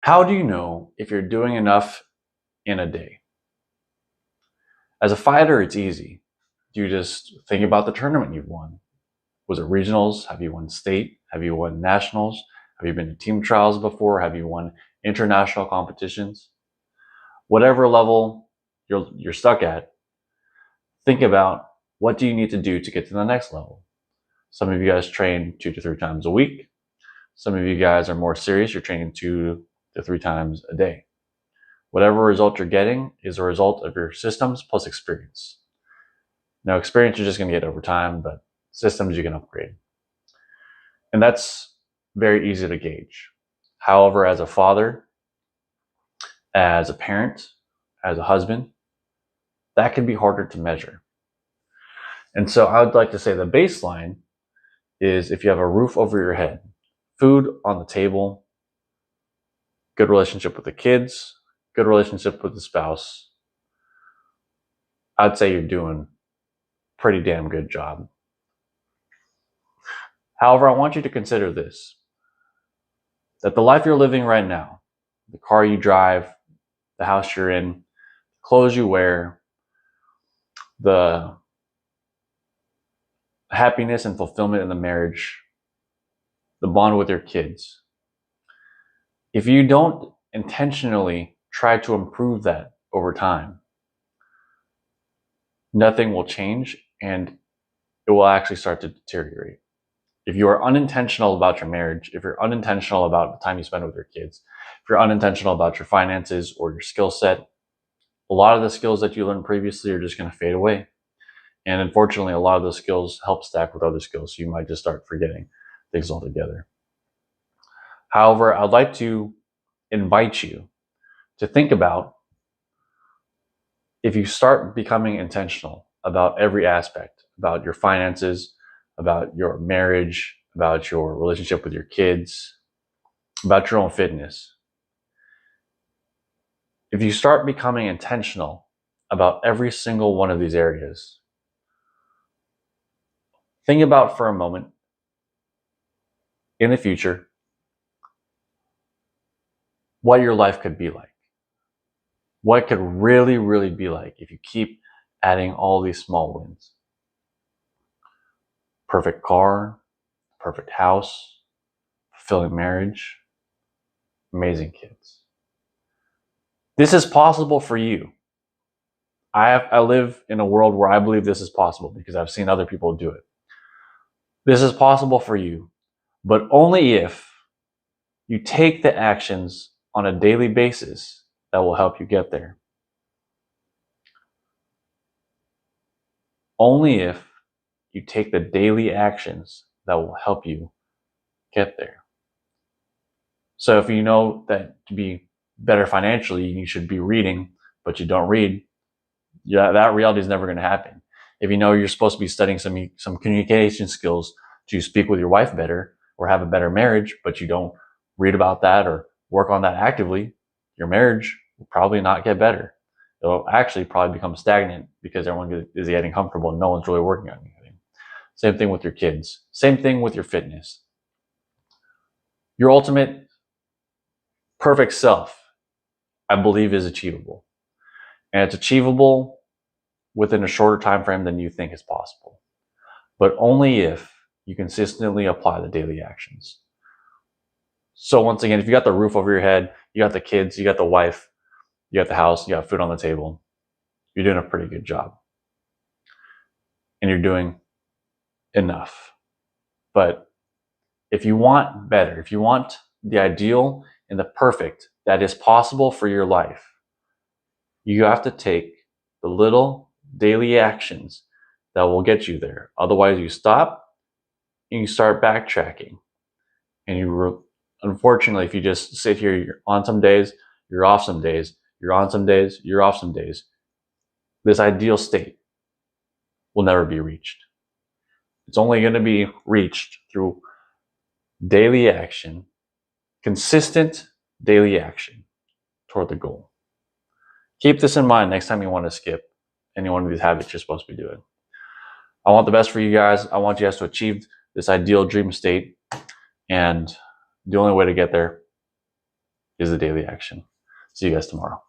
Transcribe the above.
How do you know if you're doing enough in a day? As a fighter, it's easy. You just think about the tournament you've won. Was it regionals? Have you won state? Have you won nationals? Have you been to team trials before? Have you won international competitions? Whatever level you're stuck at, think about what do you need to do to get to the next level. Some of you guys train 2 to 3 times a week. Some of you guys are more serious. You're training 2 to 3 times a day. Whatever result you're getting is a result of your systems plus experience. Now, experience you're just going to get over time, but systems you can upgrade. And that's very easy to gauge. However, as a father, as a parent, as a husband, that can be harder to measure. And so I would like to say the baseline is if you have a roof over your head, food on the table, good relationship with the kids, good relationship with the spouse, I'd say you're doing a pretty damn good job. However, I want you to consider this, that the life you're living right now, the car you drive, the house you're in, clothes you wear, the happiness and fulfillment in the marriage, the bond with your kids, if you don't intentionally try to improve that over time, nothing will change and it will actually start to deteriorate. If you are unintentional about your marriage, if you're unintentional about the time you spend with your kids, if you're unintentional about your finances or your skill set, a lot of the skills that you learned previously are just going to fade away. And unfortunately, a lot of those skills help stack with other skills. So you might just start forgetting things altogether. However, I'd like to invite you to think about if you start becoming intentional about every aspect, about your finances, about your marriage, about your relationship with your kids, about your own fitness. If you start becoming intentional about every single one of these areas, think about for a moment in the future what your life could be like. What it could really, really be like if you keep adding all these small wins. Perfect car, perfect house, fulfilling marriage, amazing kids. This is possible for you. I live in a world where I believe this is possible because I've seen other people do it. This is possible for you, but only if you take the actions on a daily basis that will help you get there. Only if you take the daily actions that will help you get there. So if you know that to be better financially, you should be reading, but you don't read, that reality is never going to happen. If you know you're supposed to be studying some communication skills to speak with your wife better or have a better marriage, but you don't read about that or work on that actively, your marriage will probably not get better. It'll actually probably become stagnant because everyone is getting comfortable and no one's really working on anything. Same thing with your kids. Same thing with your fitness. Your ultimate perfect self, I believe, is achievable. And it's achievable within a shorter time frame than you think is possible. But only if you consistently apply the daily actions. So once again, if you got the roof over your head, you got the kids, you got the wife, you got the house, you got food on the table, you're doing a pretty good job. And you're doing enough. But if you want better, if you want the ideal and the perfect that is possible for your life, you have to take the little daily actions that will get you there. Otherwise, you stop and you start backtracking. And unfortunately, if you just sit here, you're on some days, you're off some days, you're on some days, you're off some days, this ideal state will never be reached. It's only going to be reached through daily action, consistent daily action toward the goal. Keep this in mind next time you want to skip any one of these habits you're supposed to be doing. I want the best for you guys. I want you guys to achieve this ideal dream state. And the only way to get there is the daily action. See you guys tomorrow.